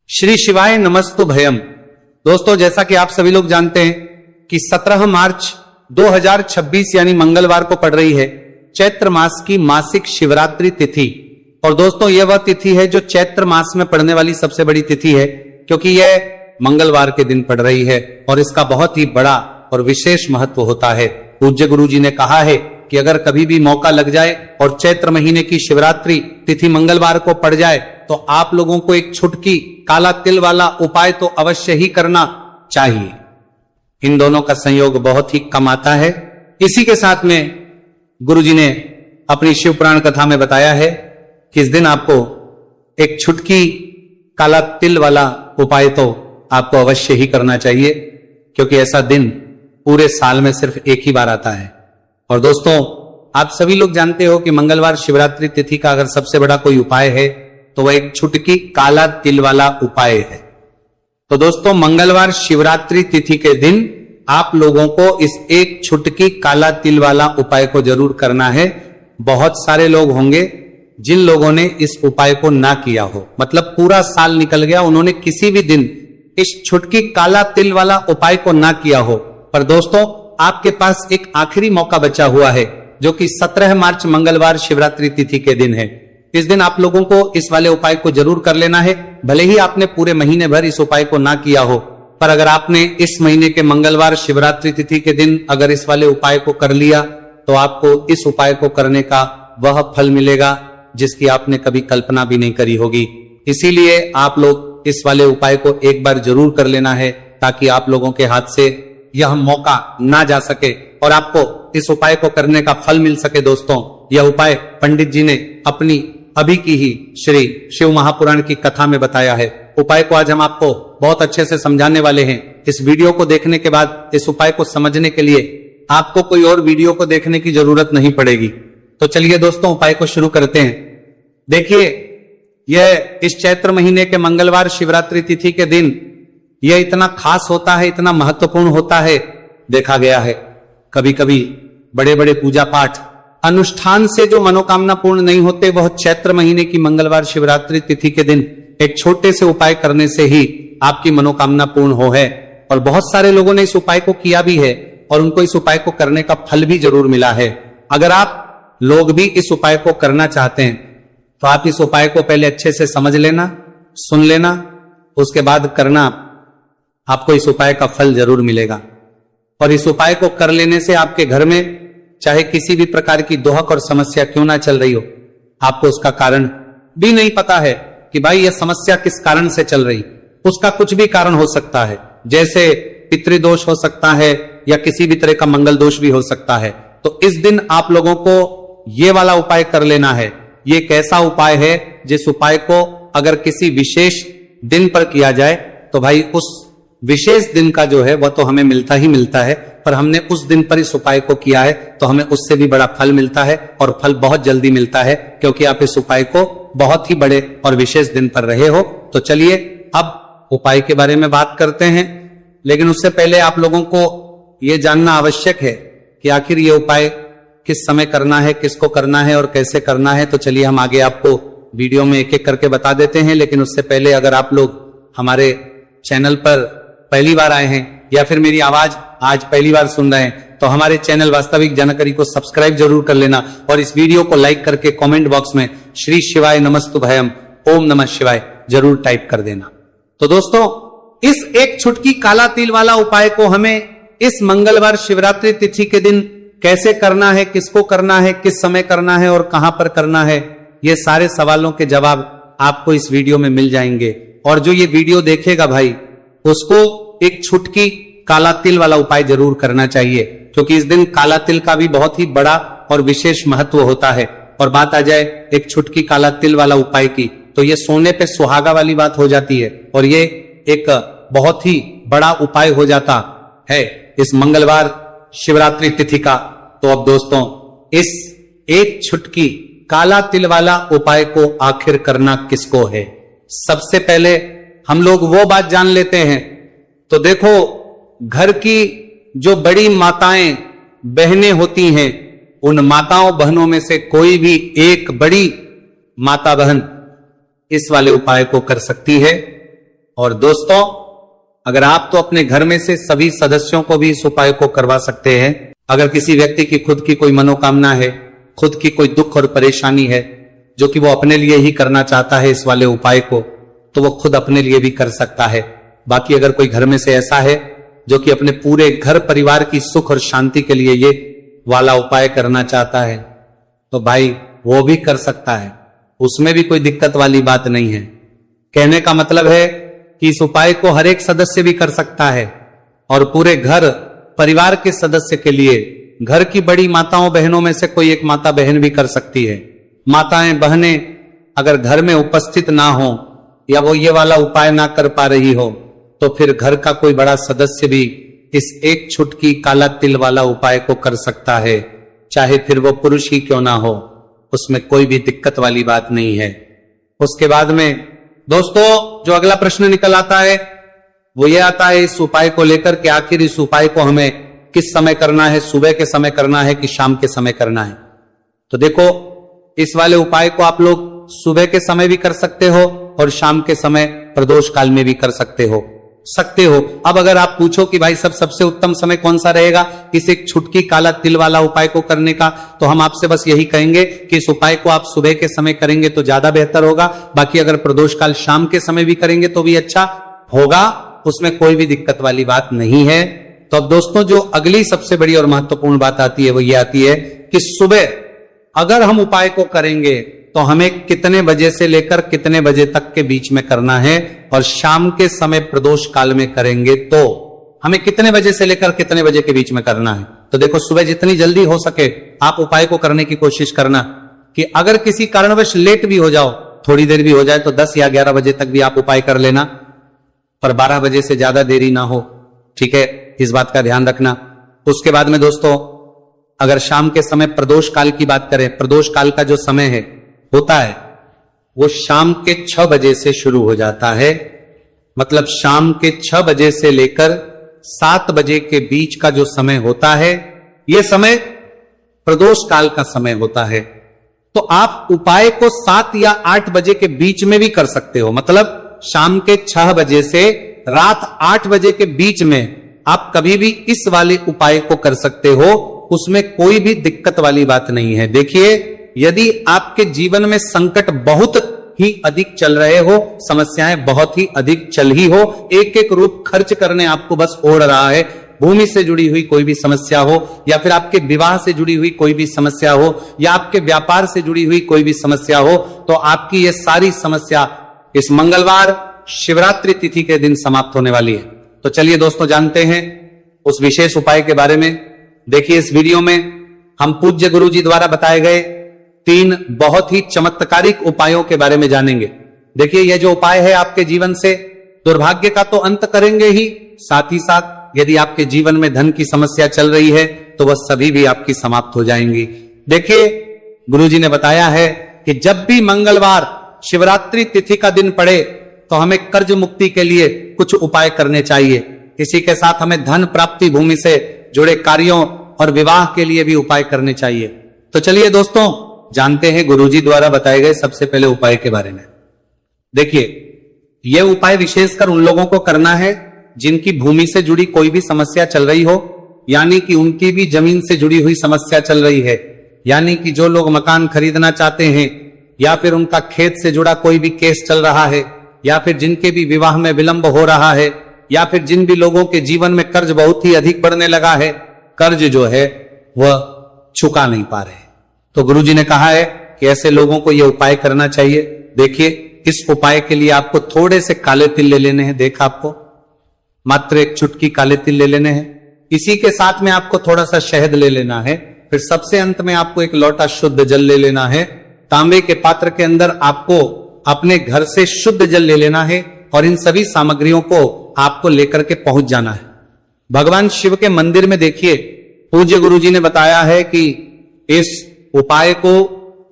श्री शिवाय नमस्तु भयम। दोस्तों, जैसा कि आप सभी लोग जानते हैं कि 17 मार्च 2026 यानी मंगलवार को पड़ रही है चैत्र मास की मासिक शिवरात्रि तिथि। और दोस्तों, यह वह तिथि है जो चैत्र मास में पड़ने वाली सबसे बड़ी तिथि है, क्योंकि यह मंगलवार के दिन पड़ रही है और इसका बहुत ही बड़ा और विशेष महत्व होता है। पूज्य गुरु जी ने कहा है कि अगर कभी भी मौका लग जाए और चैत्र महीने की शिवरात्रि तिथि मंगलवार को पड़ जाए तो आप लोगों को एक छुटकी काला तिल वाला उपाय तो अवश्य ही करना चाहिए। इन दोनों का संयोग बहुत ही कम आता है। इसी के साथ में गुरु जी ने अपनी शिव पुराण कथा में बताया है कि इस दिन आपको एक छुटकी काला तिल वाला उपाय तो आपको अवश्य ही करना चाहिए, क्योंकि ऐसा दिन पूरे साल में सिर्फ एक ही बार आता है। और दोस्तों, आप सभी लोग जानते हो कि मंगलवार शिवरात्रि तिथि का अगर सबसे बड़ा कोई उपाय है तो वह एक छुटकी काला तिल वाला उपाय है। तो दोस्तों, मंगलवार शिवरात्रि तिथि के दिन आप लोगों को इस एक छुटकी काला तिल वाला उपाय को जरूर करना है। बहुत सारे लोग होंगे जिन लोगों ने इस उपाय को ना किया हो, मतलब पूरा साल निकल गया, उन्होंने किसी भी दिन इस छुटकी काला तिल वाला उपाय को ना किया हो। पर दोस्तों, आपके पास एक आखिरी मौका बचा हुआ है, जो कि 17 मार्च मंगलवार शिवरात्रि तिथि के दिन है। इस दिन आप लोगों को इस वाले उपाय को जरूर कर लेना है। भले ही आपने पूरे महीने भर इस उपाय को ना किया हो, पर अगर आपने इस महीने के मंगलवार शिवरात्रि तिथि के दिन अगर इस वाले उपाय को कर लिया तो आपको इस उपाय को करने का वह फल मिलेगा जिसकी आपने कभी कल्पना भी नहीं करी होगी। इसीलिए आप लोग इस वाले उपाय को एक बार जरूर कर लेना है, ताकि आप लोगों के हाथ से यह मौका ना जा सके और आपको इस उपाय को करने का फल मिल सके। दोस्तों, यह उपाय पंडित जी ने अपनी अभी की ही श्री शिव महापुराण की कथा में बताया है। उपाय को आज हम आपको बहुत अच्छे से समझाने वाले हैं। इस वीडियो को देखने के बाद इस उपाय को समझने के लिए आपको कोई और वीडियो को देखने की जरूरत नहीं पड़ेगी। तो चलिए दोस्तों, उपाय को शुरू करते हैं। देखिए, यह इस चैत्र महीने के मंगलवार शिवरात्रि तिथि के दिन यह इतना खास होता है, इतना महत्वपूर्ण होता है। देखा गया है कभी कभी बड़े बड़े पूजा पाठ अनुष्ठान से जो मनोकामना पूर्ण नहीं होते, वह चैत्र महीने की मंगलवार शिवरात्रि तिथि के दिन एक छोटे से उपाय करने से ही आपकी मनोकामना पूर्ण हो है। और बहुत सारे लोगों ने इस उपाय को किया भी है और उनको इस उपाय को करने का फल भी जरूर मिला है। अगर आप लोग भी इस उपाय को करना चाहते हैं तो आप इस उपाय को पहले अच्छे से समझ लेना, सुन लेना, उसके बाद करना। आपको इस उपाय का फल जरूर मिलेगा। और इस उपाय को कर लेने से आपके घर में चाहे किसी भी प्रकार की दोहक और समस्या क्यों ना चल रही हो, आपको उसका कारण भी नहीं पता है कि भाई यह समस्या किस कारण से चल रही, उसका कुछ भी कारण हो सकता है। जैसे पितृदोष हो सकता है या किसी भी तरह का मंगल दोष भी हो सकता है। तो इस दिन आप लोगों को ये वाला उपाय कर लेना है। ये एक ऐसा उपाय है जिस उपाय को अगर किसी विशेष दिन पर किया जाए तो भाई उस विशेष दिन का जो है वह तो हमें मिलता ही मिलता है, पर हमने उस दिन पर इस उपाय को किया है तो हमें उससे भी बड़ा फल मिलता है, और फल बहुत जल्दी मिलता है, क्योंकि आप इस उपाय को बहुत ही बड़े और विशेष दिन पर रहे हो। तो चलिए अब उपाय के बारे में बात करते हैं, लेकिन उससे पहले आप लोगों को यह जानना आवश्यक है कि आखिर ये उपाय किस समय करना है, किसको करना है और कैसे करना है। तो चलिए हम आगे आपको वीडियो में एक एक करके बता देते हैं। लेकिन उससे पहले अगर आप लोग हमारे चैनल पर पहली बार आए हैं या फिर मेरी आवाज आज पहली बार सुन रहे हैं तो हमारे चैनल वास्तविक जानकारी को सब्सक्राइब जरूर कर लेना और इस वीडियो को लाइक करके कमेंट बॉक्स में श्री शिवाय नमस्तु भयम ओम नमः शिवाय जरूर टाइप कर देना। तो दोस्तों, इस एक छुटकी काला तिल वाला उपाय को हमें इस मंगलवार शिवरात्रि तिथि के दिन कैसे करना है, किसको करना है, किस समय करना है और कहां पर करना है, ये सारे सवालों के जवाब आपको इस वीडियो में मिल जाएंगे। और जो ये वीडियो देखेगा भाई, उसको एक छुटकी काला तिल वाला उपाय जरूर करना चाहिए, क्योंकि इस दिन काला तिल का भी बहुत ही बड़ा और विशेष महत्व होता है। और बात आ जाए एक छुटकी काला तिल वाला उपाय की, तो ये सोने पे सुहागा वाली बात हो जाती है और ये एक बहुत ही बड़ा उपाय हो जाता है इस मंगलवार शिवरात्रि तिथि का। तो अब दोस्तों, इस एक छुटकी काला तिल वाला उपाय को आखिर करना किसको है, सबसे पहले हम लोग वो बात जान लेते हैं। तो देखो, घर की जो बड़ी माताएं बहनें होती हैं, उन माताओं बहनों में से कोई भी एक बड़ी माता बहन इस वाले उपाय को कर सकती है। और दोस्तों, अगर आप तो अपने घर में से सभी सदस्यों को भी इस उपाय को करवा सकते हैं। अगर किसी व्यक्ति की खुद की कोई मनोकामना है, खुद की कोई दुख और परेशानी है जो कि वो अपने लिए ही करना चाहता है इस वाले उपाय को, तो वो खुद अपने लिए भी कर सकता है। बाकी अगर कोई घर में से ऐसा है जो कि अपने पूरे घर परिवार की सुख और शांति के लिए ये वाला उपाय करना चाहता है, तो भाई वो भी कर सकता है, उसमें भी कोई दिक्कत वाली बात नहीं है। कहने का मतलब है कि इस उपाय को हर एक सदस्य भी कर सकता है और पूरे घर परिवार के सदस्य के लिए, घर की बड़ी माताओं बहनों में से कोई एक माता बहन भी कर सकती है। माताएं बहनें अगर घर में उपस्थित ना हो या वो ये वाला उपाय ना कर पा रही हो, तो फिर घर का कोई बड़ा सदस्य भी इस एक छुटकी काला तिल वाला उपाय को कर सकता है, चाहे फिर वो पुरुष ही क्यों ना हो, उसमें कोई भी दिक्कत वाली बात नहीं है। उसके बाद में दोस्तों जो अगला प्रश्न निकल आता है वो ये आता है इस उपाय को लेकर कि आखिर इस उपाय को हमें किस समय करना है, सुबह के समय करना है कि शाम के समय करना है। तो देखो, इस वाले उपाय को आप लोग सुबह के समय भी कर सकते हो और शाम के समय प्रदोष काल में भी कर सकते हो। अब अगर आप पूछो कि भाई सबसे उत्तम समय कौन सा रहेगा इस एक छुटकी काला तिल वाला उपाय को करने का, तो हम आपसे बस यही कहेंगे कि इस उपाय को आप सुबह के समय करेंगे तो ज्यादा बेहतर होगा। बाकी अगर प्रदोष काल शाम के समय भी करेंगे तो भी अच्छा होगा, उसमें कोई भी दिक्कत वाली बात नहीं है। तो अब दोस्तों जो अगली सबसे बड़ी और महत्वपूर्ण बात आती है वो ये आती है कि सुबह अगर हम उपाय को करेंगे तो हमें कितने बजे से लेकर कितने बजे तक के बीच में करना है, और शाम के समय प्रदोष काल में करेंगे तो हमें कितने बजे से लेकर कितने बजे के बीच में करना है। तो देखो, सुबह जितनी जल्दी हो सके आप उपाय को करने की कोशिश करना कि अगर किसी कारणवश लेट भी हो जाओ, थोड़ी देर भी हो जाए, तो 10 या 11 बजे तक भी आप उपाय कर लेना, पर 12 बजे से ज्यादा देरी ना हो, ठीक है, इस बात का ध्यान रखना। उसके बाद में दोस्तों अगर शाम के समय प्रदोष काल की बात करें, प्रदोष काल का जो समय है होता है वो शाम के 6 बजे से शुरू हो जाता है। मतलब शाम के 6 बजे से लेकर 7 बजे के बीच का जो समय होता है यह समय प्रदोष काल का समय होता है। तो आप उपाय को 7 या 8 बजे के बीच में भी कर सकते हो। मतलब शाम के 6 बजे से रात 8 बजे के बीच में आप कभी भी इस वाले उपाय को कर सकते हो, उसमें कोई भी दिक्कत वाली बात नहीं है। देखिए, यदि आपके जीवन में संकट बहुत ही अधिक चल रहे हो, समस्याएं बहुत ही अधिक चल ही हो, एक एक रूप खर्च करने आपको बस ओढ़ रहा है, भूमि से जुड़ी हुई कोई भी समस्या हो, या फिर आपके विवाह से जुड़ी हुई कोई भी समस्या हो, या आपके व्यापार से जुड़ी हुई कोई भी समस्या हो, तो आपकी ये सारी समस्या इस मंगलवार शिवरात्रि तिथि के दिन समाप्त होने वाली है। तो चलिए दोस्तों जानते हैं उस विशेष उपाय के बारे में। देखिए, इस वीडियो में हम पूज्य गुरु जी द्वारा बताए गए 3 बहुत ही चमत्कारिक उपायों के बारे में जानेंगे। देखिए, यह जो उपाय है आपके जीवन से दुर्भाग्य का तो अंत करेंगे ही, साथ ही साथ यदि आपके जीवन में धन की समस्या चल रही है तो वह सभी भी आपकी समाप्त हो जाएंगी। देखिए, गुरुजी ने बताया है कि जब भी मंगलवार शिवरात्रि तिथि का दिन पड़े तो हमें कर्ज मुक्ति के लिए कुछ उपाय करने चाहिए। इसी के साथ हमें धन प्राप्ति, भूमि से जुड़े कार्यों और विवाह के लिए भी उपाय करने चाहिए। तो चलिए दोस्तों जानते हैं गुरुजी द्वारा बताए गए सबसे पहले उपाय के बारे में। देखिए, यह उपाय विशेषकर उन लोगों को करना है जिनकी भूमि से जुड़ी कोई भी समस्या चल रही हो, यानी कि उनकी भी जमीन से जुड़ी हुई समस्या चल रही है, यानी कि जो लोग मकान खरीदना चाहते हैं, या फिर उनका खेत से जुड़ा कोई भी केस चल रहा है, या फिर जिनके भी विवाह में विलंब हो रहा है, या फिर जिन भी लोगों के जीवन में कर्ज बहुत ही अधिक बढ़ने लगा है, कर्ज जो है वह चुका नहीं पा रहे। तो गुरुजी ने कहा है कि ऐसे लोगों को यह उपाय करना चाहिए। देखिए, इस उपाय के लिए आपको थोड़े से काले तिल ले लेने हैं। देखा, आपको मात्र एक चुटकी काले तिल ले लेने हैं। इसी के साथ में आपको थोड़ा सा शहद ले लेना है। फिर सबसे अंत में आपको एक लोटा शुद्ध जल ले लेना है। तांबे के पात्र के अंदर आपको अपने घर से शुद्ध जल ले लेना है और इन सभी सामग्रियों को आपको लेकर के पहुंच जाना है। भगवान शिव के मंदिर में देखिए, पूज्य गुरुजी ने बताया है कि इस उपाय को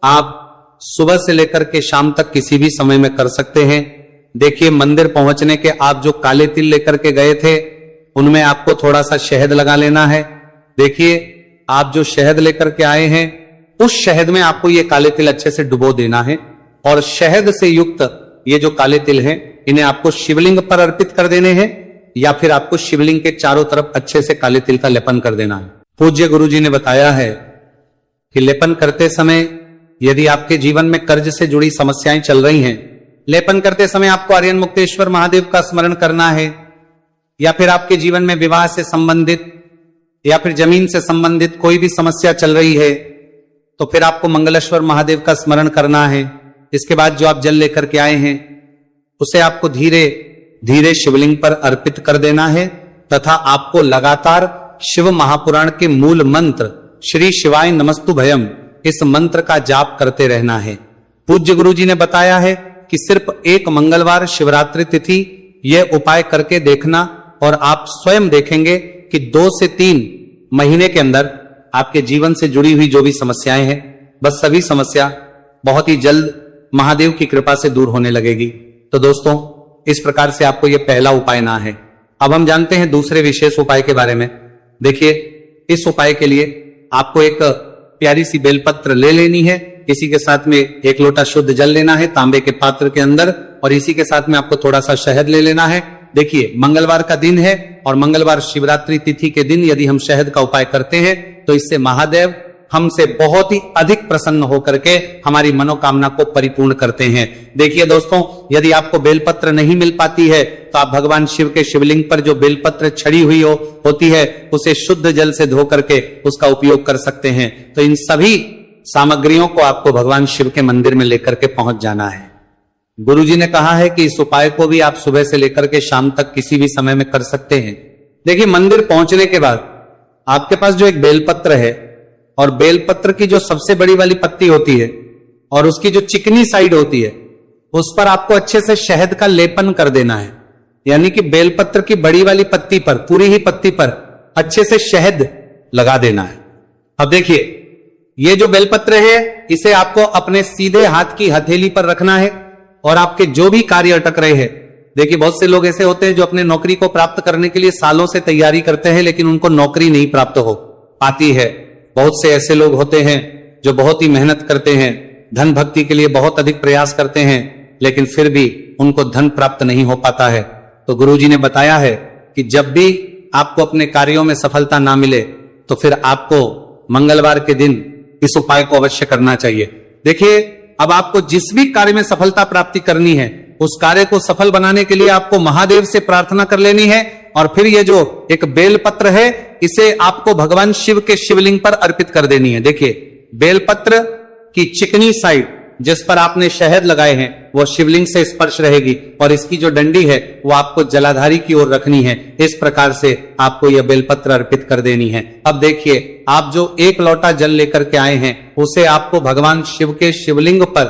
आप सुबह से लेकर के शाम तक किसी भी समय में कर सकते हैं। देखिए, मंदिर पहुंचने के आप जो काले तिल लेकर के गए थे उनमें आपको थोड़ा सा शहद लगा लेना है। देखिए, आप जो शहद लेकर के आए हैं उस शहद में आपको ये काले तिल अच्छे से डुबो देना है और शहद से युक्त ये जो काले तिल हैं इन्हें आपको शिवलिंग पर अर्पित कर देने हैं या फिर आपको शिवलिंग के चारों तरफ अच्छे से काले तिल का लेपन कर देना है। पूज्य गुरुजी ने बताया है कि लेपन करते समय यदि आपके जीवन में कर्ज से जुड़ी समस्याएं चल रही हैं, लेपन करते समय आपको आर्यन मुक्तेश्वर महादेव का स्मरण करना है, या फिर आपके जीवन में विवाह से संबंधित या फिर जमीन से संबंधित कोई भी समस्या चल रही है, तो फिर आपको मंगलेश्वर महादेव का स्मरण करना है। इसके बाद जो आप जल लेकर के आए हैं उसे आपको धीरे धीरे शिवलिंग पर अर्पित कर देना है तथा आपको लगातार शिव महापुराण के मूल मंत्र श्री शिवाय नमस्तु भयम इस मंत्र का जाप करते रहना है। पूज्य गुरुजी ने बताया है कि सिर्फ एक मंगलवार शिवरात्रि तिथि यह उपाय करके देखना और आप स्वयं देखेंगे कि 2 से 3 महीने के अंदर आपके जीवन से जुड़ी हुई जो भी समस्याएं हैं, बस सभी समस्या बहुत ही जल्द महादेव की कृपा से दूर होने लगेगी। तो दोस्तों, इस प्रकार से आपको यह पहला उपाय ना है। अब हम जानते हैं दूसरे विशेष उपाय के बारे में। देखिए, इस उपाय के लिए आपको एक प्यारी सी बेलपत्र ले लेनी है, इसी के साथ में 1 लोटा शुद्ध जल लेना है तांबे के पात्र के अंदर, और इसी के साथ में आपको थोड़ा सा शहद ले लेना है। देखिए, मंगलवार का दिन है और मंगलवार शिवरात्रि तिथि के दिन यदि हम शहद का उपाय करते हैं तो इससे महादेव हमसे बहुत ही अधिक प्रसन्न होकर के हमारी मनोकामना को परिपूर्ण करते हैं। देखिए दोस्तों, यदि आपको बेलपत्र नहीं मिल पाती है तो आप भगवान शिव के शिवलिंग पर जो बेलपत्र छड़ी हुई होती है उसे शुद्ध जल से धो करके उसका उपयोग कर सकते हैं। तो इन सभी सामग्रियों को आपको भगवान शिव के मंदिर में लेकर के पहुंच जाना है। गुरुजी ने कहा है कि इस उपाय को भी आप सुबह से लेकर के शाम तक किसी भी समय में कर सकते हैं। देखिए, मंदिर पहुंचने के बाद आपके पास जो एक बेलपत्र है और बेलपत्र की जो सबसे बड़ी वाली पत्ती होती है और उसकी जो चिकनी साइड होती है उस पर आपको अच्छे से शहद का लेपन कर देना है। यानी कि बेलपत्र की बड़ी वाली पत्ती पर, पूरी ही पत्ती पर अच्छे से शहद लगा देना है। अब देखिए, ये जो बेलपत्र है इसे आपको अपने सीधे हाथ की हथेली पर रखना है और आपके जो भी कार्य अटक रहे हैं, देखिए बहुत से लोग ऐसे होते हैं जो अपने नौकरी को प्राप्त करने के लिए सालों से तैयारी करते हैं लेकिन उनको नौकरी नहीं प्राप्त हो पाती है। बहुत से ऐसे लोग होते हैं जो बहुत ही मेहनत करते हैं, धन भक्ति के लिए बहुत अधिक प्रयास करते हैं, लेकिन फिर भी उनको धन प्राप्त नहीं हो पाता है। तो गुरुजी ने बताया है कि जब भी आपको अपने कार्यों में सफलता ना मिले तो फिर आपको मंगलवार के दिन इस उपाय को अवश्य करना चाहिए। देखिए, अब आपको जिस भी कार्य में सफलता प्राप्ति करनी है उस कार्य को सफल बनाने के लिए आपको महादेव से प्रार्थना कर लेनी है और फिर ये जो एक बेलपत्र है इसे आपको भगवान शिव के शिवलिंग पर अर्पित कर देनी है। देखिए, बेलपत्र की चिकनी साइड जिस पर आपने शहद लगाए हैं वो शिवलिंग से स्पर्श रहेगी और इसकी जो डंडी है वो आपको जलाधारी की ओर रखनी है। इस प्रकार से आपको यह बेलपत्र अर्पित कर देनी है। अब देखिए, आप जो 1 लोटा जल लेकर के आए हैं उसे आपको भगवान शिव के शिवलिंग पर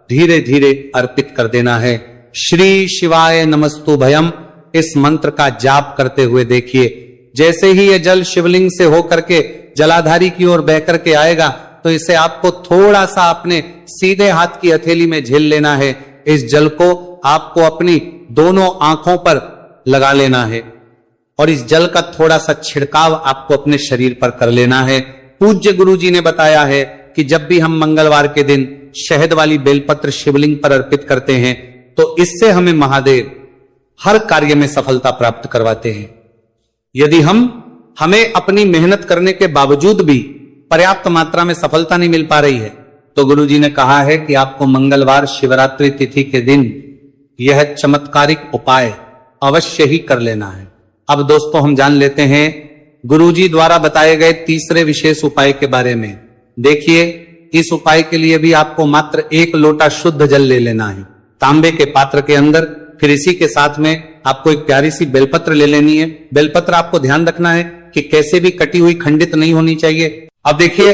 धीरे धीरे अर्पित कर देना है। श्री शिवाय नमस्तु भयम इस मंत्र का जाप करते हुए देखिए, जैसे ही यह जल शिवलिंग से होकर के जलाधारी की ओर बह करके आएगा तो इसे आपको थोड़ा सा अपने सीधे हाथ की हथेली में झेल लेना है। इस जल को आपको अपनी दोनों आंखों पर लगा लेना है और इस जल का थोड़ा सा छिड़काव आपको अपने शरीर पर कर लेना है। पूज्य गुरुजी ने बताया है कि जब भी हम मंगलवार के दिन शहद वाली बेलपत्र शिवलिंग पर अर्पित करते हैं तो इससे हमें महादेव हर कार्य में सफलता प्राप्त करवाते हैं। यदि हमें अपनी मेहनत करने के बावजूद भी पर्याप्त मात्रा में सफलता नहीं मिल पा रही है तो गुरुजी ने कहा है कि आपको मंगलवार शिवरात्रि तिथि के दिन यह चमत्कारिक उपाय अवश्य ही कर लेना है। अब दोस्तों, हम जान लेते हैं गुरुजी द्वारा बताए गए तीसरे विशेष उपाय के बारे में। देखिए, इस उपाय के लिए भी आपको मात्र 1 लोटा शुद्ध जल ले लेना है तांबे के पात्र के अंदर। फिर इसी के साथ में आपको एक प्यारी सी बेलपत्र ले लेनी है। बेलपत्र आपको ध्यान रखना है कि कैसे भी कटी हुई खंडित नहीं होनी चाहिए। अब देखिए,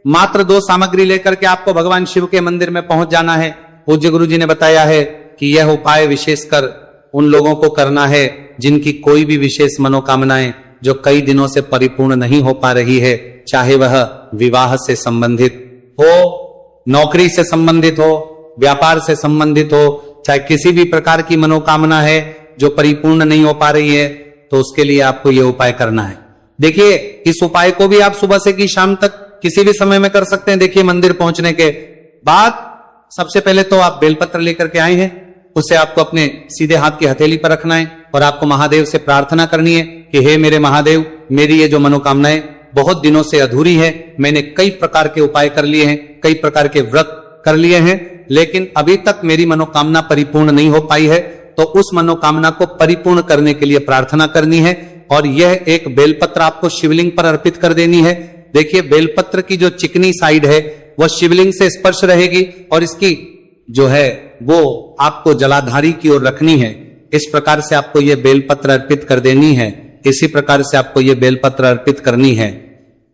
मात्र 2 सामग्री लेकर के आपको भगवान शिव के मंदिर में पहुंच जाना है। पूज्य गुरुजी ने बताया है कि यह उपाय विशेषकर उन लोगों को करना है जिनकी कोई भी विशेष मनोकामनाएं जो कई दिनों से परिपूर्ण नहीं हो पा रही है, चाहे वह विवाह से संबंधित हो, नौकरी से संबंधित हो, व्यापार से संबंधित हो, चाहे किसी भी प्रकार की मनोकामना है जो परिपूर्ण नहीं हो पा रही है, तो उसके लिए आपको यह उपाय करना है। देखिए, इस उपाय को भी आप सुबह से की शाम तक किसी भी समय में कर सकते हैं। देखिए, मंदिर पहुंचने के बाद सबसे पहले तो आप बेलपत्र लेकर के आए हैं उसे आपको अपने सीधे हाथ की हथेली पर रखना है और आपको महादेव से प्रार्थना करनी है कि हे मेरे महादेव, मेरी ये जो मनोकामनाएं बहुत दिनों से अधूरी है, मैंने कई प्रकार के उपाय कर लिए हैं, कई प्रकार के व्रत कर लिए हैं, लेकिन अभी तक मेरी मनोकामना परिपूर्ण नहीं हो पाई है, तो उस मनोकामना को परिपूर्ण करने के लिए प्रार्थना करनी है। और यह एक बेलपत्र आपको शिवलिंग पर अर्पित कर देनी है। देखिए, बेलपत्र की जो चिकनी साइड है वह शिवलिंग से स्पर्श रहेगी और इसकी जो है वो आपको जलाधारी की ओर रखनी है। इस प्रकार से आपको यह बेलपत्र अर्पित कर देनी है, इसी प्रकार से आपको यह बेलपत्र अर्पित करनी है।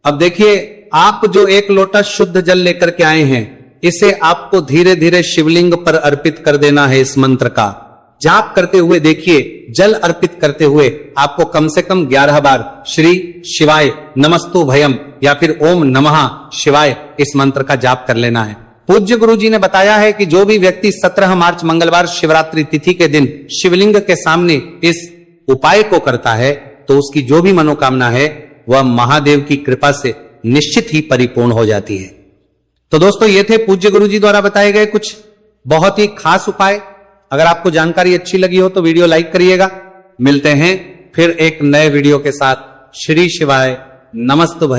अब देखिए, आप जो एक लोटा शुद्ध जल लेकर के आए हैं, इसे आपको धीरे धीरे शिवलिंग पर अर्पित कर देना है। इस मंत्र का जाप करते हुए देखिए, जल अर्पित करते हुए आपको कम से कम 11 बार श्री शिवाय नमस्तु भयम या फिर ओम नमः शिवाय इस मंत्र का जाप कर लेना है। पूज्य गुरु जी ने बताया है कि जो भी व्यक्ति 17 मार्च मंगलवार शिवरात्रि तिथि के दिन शिवलिंग के सामने इस उपाय को करता है, तो उसकी जो भी मनोकामना है वह महादेव की कृपा से निश्चित ही परिपूर्ण हो जाती है। तो दोस्तों, ये थे पूज्य गुरु जी द्वारा बताए गए कुछ बहुत ही खास उपाय। अगर आपको जानकारी अच्छी लगी हो तो वीडियो लाइक करिएगा। मिलते हैं फिर एक नए वीडियो के साथ। श्री शिवाय नमस्तु भय।